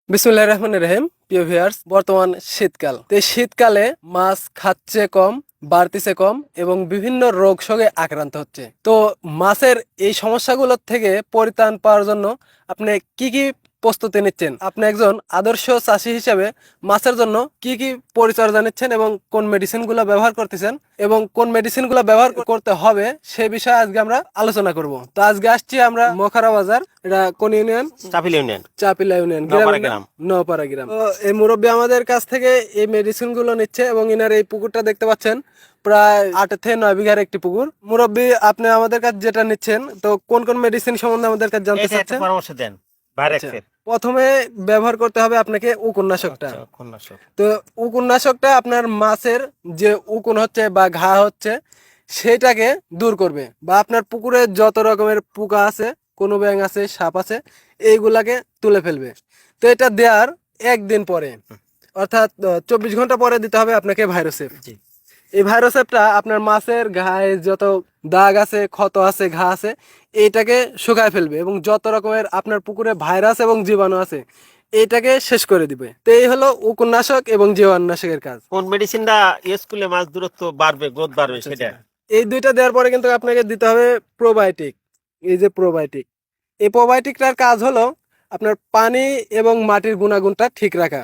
বিসমুল্লাহির রহমানির রহিম। প্রিয় ভিউয়ার্স, বর্তমান শীতকাল, তো এই শীতকালে মাছ খাচ্ছে কম, বাড়তিছে কম এবং বিভিন্ন রোগ শোকে আক্রান্ত হচ্ছে। তো মাছের এই সমস্যাগুলোর থেকে পরিত্রাণ পাওয়ার জন্য আপনি কি কি প্রস্তুতি নিচ্ছেন? আপনি একজন আদর্শ চাষী হিসেবে মাছের জন্য কি কি পরিচর্যা নিচ্ছেন এবং কোন মেডিসিনগুলো ব্যবহার করতেছেন এবং কোন মেডিসিনগুলো ব্যবহার করতে হবে সে বিষয়ে আজকে আমরা আলোচনা করব। তো আজকে আসছি আমরা মোখারা বাজার, এটা কোন ইউনিয়ন? চাপিল ইউনিয়ন, চাপিলা ইউনিয়ন, নওপাড়া গ্রাম। নওপাড়া গ্রাম। তো এই মুরব্বী আমাদের কাছ থেকে এই মেডিসিন গুলো নিচ্ছে এবং ইনার এই পুকুরটা দেখতে পাচ্ছেন, প্রায় 8 থেকে 9 বিঘার একটি পুকুর। মুরব্বী, আপনি আমাদের কাছে যেটা নিচ্ছেন, তো কোন কোন মেডিসিন সম্বন্ধে আমাদের কাছে জানতে চাচ্ছেন? পরামর্শ দেন। আচ্ছা, প্রথমে ব্যবহার করতে হবে আপনাকে উকুননাশকটা। তো উকুননাশকটা আপনার মাছের যে উকুন হচ্ছে বা ঘা হচ্ছে সেটাকে দূর করবে, বা আপনার পুকুরে যত রকমের পোকা আছে, কোনো ব্যাঙ আছে, সাপ আছে, এইগুলাকে তুলে ফেলবে। তো এটা দেওয়ার একদিন পরে, অর্থাৎ 24 ঘন্টা পরে দিতে হবে আপনাকে ভাইরোসেফ। এই ভাইরোসেপটা আপনার মাছের গায়ে যত দাগ আছে, ক্ষত আছে, ঘা আছে, এইটাকে শুকায় ফেলবে এবং যত রকমের আপনার পুকুরে ভাইরাস এবং জীবাণু আছে এইটাকে শেষ করে দিবে। তো এই হলো উকুননাশক এবং জীবাণুনাশকের কাজ। কোন মেডিসিনটা ইউজ করলে মাছ দূরত্ব বাড়বে, গ্রোথ বাড়বে সেটা? এই দুইটা দেওয়ার পরে কিন্তু আপনাকে দিতে হবে প্রোবায়োটিক। এই যে প্রোবায়োটিক, এই প্রোবায়োটিকটার কাজ হলো আপনার পানি এবং মাটির গুণাগুণটা ঠিক রাখা,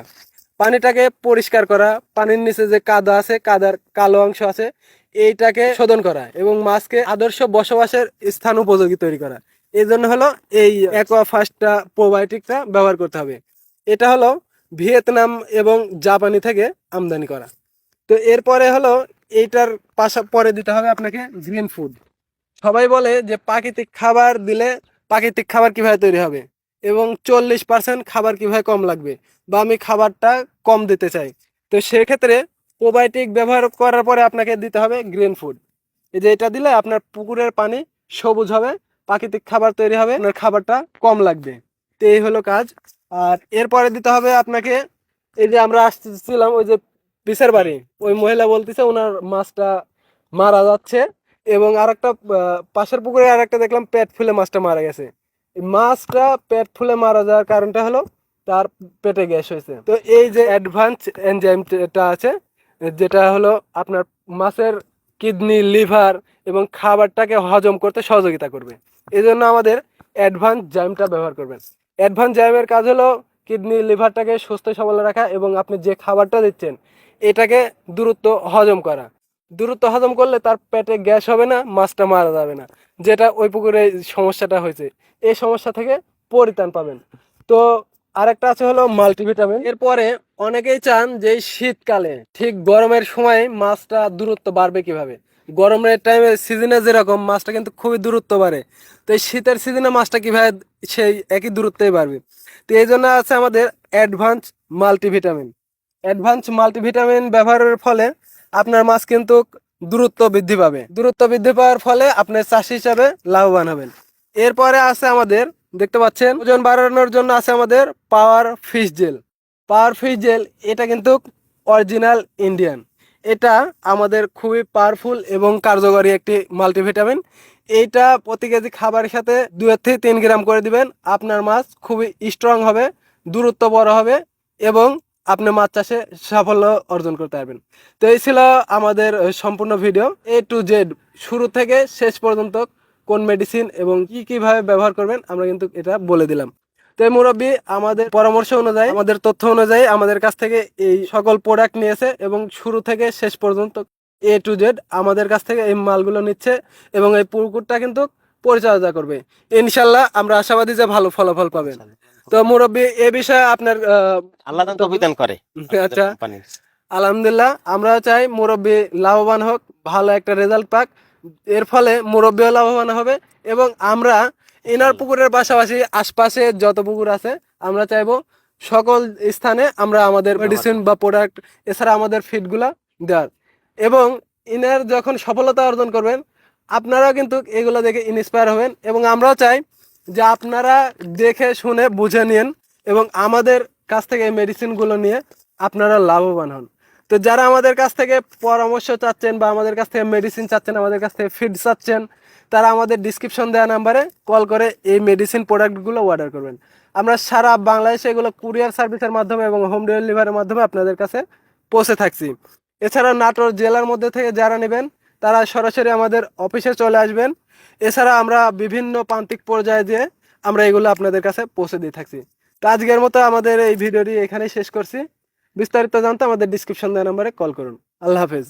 পানিটাকে পরিষ্কার করা, পানির নিচে যে কাদা আছে, কাদার কালো অংশ আছে, এইটাকে শোধন করা এবং মাছকে আদর্শ বসবাসের স্থান উপযোগী তৈরি করা। এই জন্য হলো এই অ্যাকোয়াফাস্টটা প্রোবায়োটিকটা ব্যবহার করতে হবে। এটা হলো ভিয়েতনাম এবং জাপানি থেকে আমদানি করা। তো এরপরে হলো এইটার পরে দিতে হবে আপনাকে গ্রিন ফুড। সবাই বলে যে প্রাকৃতিক খাবার দিলে প্রাকৃতিক খাবার কিভাবে তৈরি হবে এবং 40% খাবার কিভাবে কম লাগবে, বা আমি খাবারটা কম দিতে চাই। তো সেক্ষেত্রে প্রোবায়োটিক ব্যবহার করার পরে আপনাকে দিতে হবে গ্রিন ফুড। এই যে এটা দিলে আপনার পুকুরের পানি সবুজ হবে, প্রাকৃতিক খাবার তৈরি হবে, আপনার খাবারটা কম লাগবে। তো এই হলো কাজ। আর এরপরে দিতে হবে আপনাকে, এই যে আমরা আসছিলাম ওই যে পিসের বাড়ি, ওই মহিলা বলতেছে ওনার মাছটা মারা যাচ্ছে এবং আরেকটা পাশের পুকুরে আরেকটা দেখলাম পেট ফুলে মাছটা মারা গেছে। এই মাছটা পেট ফুলে মারা যাওয়ার কারণটা হলো তার পেটে গ্যাস হয়েছে। তো এই যে অ্যাডভান্স এনজাইমটা আছে, যেটা হলো আপনার মাছের কিডনি, লিভার এবং খাবারটাকে হজম করতে সহযোগিতা করবে, এই জন্য আমাদের অ্যাডভান্স জাইমটা ব্যবহার করবেন। অ্যাডভান্স জাইমের কাজ হলো কিডনি, লিভারটাকে সুস্থ সবল রাখা এবং আপনি যে খাবারটা দিচ্ছেন এটাকে দ্রুত হজম করা। দ্রুত হজম করলে তার পেটে গ্যাস হবে না, মাছটা মারা যাবে না, যেটা ওই পুকুরে সমস্যাটা হয়েছে, এই সমস্যা থেকে পরিত্রাণ পাবেন। তো আরেকটা আছে হলো মাল্টিভিটামিন। এরপরে অনেকেই চান যে এই শীতকালে ঠিক গরমের সময় মাছটা দূরত্ব বাড়বে কিভাবে। গরমের টাইমে সিজনে যেরকম মাছটা কিন্তু খুবই দূরত্ব বাড়ে, তো এই শীতের সিজনে মাছটা কিভাবে সেই একই দূরত্বেই বাড়বে। তো এই জন্য আছে আমাদের অ্যাডভান্স মাল্টিভিটামিন। অ্যাডভান্স মাল্টিভিটামিন ব্যবহারের ফলে আপনার মাছ কিন্তু দূরত্ব বৃদ্ধি পাবে। দূরত্ব বৃদ্ধি পাওয়ার ফলে আপনি চাষি হিসাবে লাভবান হবেন। এরপরে আছে আমাদের, দেখতে পাচ্ছেন, ওজন বাড়ানোর জন্য আছে আমাদের পাওয়ার ফিশ জেল। পাওয়ার ফিশ জেল এটা কিন্তু অরিজিনাল ইন্ডিয়ান। এটা আমাদের খুবই পাওয়ারফুল এবং কার্যকরী একটি মাল্টিভিটামিন। এইটা প্রতি কেজি খাবারের সাথে 2 থেকে 3 গ্রাম করে দিবেন, আপনার মাছ খুবই স্ট্রং হবে, দূরত্ব বড় হবে এবং আপনি মাছ চাষে সাফল্য অর্জন করতে পারবেন। তো এই ছিল আমাদের সম্পূর্ণ ভিডিও, A to Z, শুরু থেকে শেষ পর্যন্ত কোন মেডিসিন এবং কি কিভাবে ব্যবহার করবেন আমরা কিন্তু এটা বলে দিলাম। তো এই মুরব্বী আমাদের পরামর্শ অনুযায়ী, আমাদের তথ্য অনুযায়ী আমাদের কাছ থেকে এই সকল প্রোডাক্ট নিয়েছে এবং শুরু থেকে শেষ পর্যন্ত A to Z আমাদের কাছ থেকে এই মালগুলো নিচ্ছে এবং এই পুকুরটা কিন্তু পরিচর্যা করবে। ইনশাল্লাহ আমরা আশাবাদী যে ভালো ফলাফল পাবেন। তো মুরব্বী, এ বিষয়ে আপনার আল্লাহ তৌফিক করে। আচ্ছা, আলহামদুলিল্লাহ, আমরা চাই মুরব্বী লাভবান হোক, ভালো একটা রেজাল্ট পাক, এর ফলে মুরব্বীও লাভবান হবে এবং আমরা ইনার পুকুরের পাশাপাশি আশপাশে যত পুকুর আছে আমরা চাইবো সকল স্থানে আমরা আমাদের মেডিসিন বা প্রোডাক্ট এছাড়া আমাদের ফিডগুলা দেওয়ার। এবং ইনার যখন সফলতা অর্জন করবেন আপনারাও কিন্তু এগুলো দেখে ইন্সপায়ার হবেন এবং আমরাও চাই যে আপনারা দেখে শুনে বুঝে নিন এবং আমাদের কাছ থেকে এই মেডিসিনগুলো নিয়ে আপনারা লাভবান হন। তো যারা আমাদের কাছ থেকে পরামর্শ চাচ্ছেন বা আমাদের কাছ থেকে মেডিসিন চাচ্ছেন, আমাদের কাছ থেকে ফিড চাচ্ছেন, তারা আমাদের ডিসক্রিপশন দেওয়া নাম্বারে কল করে এই মেডিসিন প্রোডাক্টগুলো অর্ডার করবেন। আমরা সারা বাংলাদেশে এগুলো কুরিয়ার সার্ভিসের মাধ্যমে এবং হোম ডেলিভারির মাধ্যমে আপনাদের কাছে পৌঁছে থাকছি। এছাড়া নাটোর জেলার মধ্যে থেকে যারা নেবেন তারা সরাসরি আমাদের অফিসে চলে আসবেন। এছাড়া আমরা বিভিন্ন প্রান্তিক পর্যায়ে দিয়ে আমরা এগুলো আপনাদের কাছে পৌঁছে দিয়ে থাকছি। তো আজকের মতো আমাদের এই ভিডিওটি এখানেই শেষ করছি। বিস্তারিত জানতে আমাদের ডিসক্রিপশন দেওয়া নম্বরে কল করুন। আল্লাহ হাফেজ।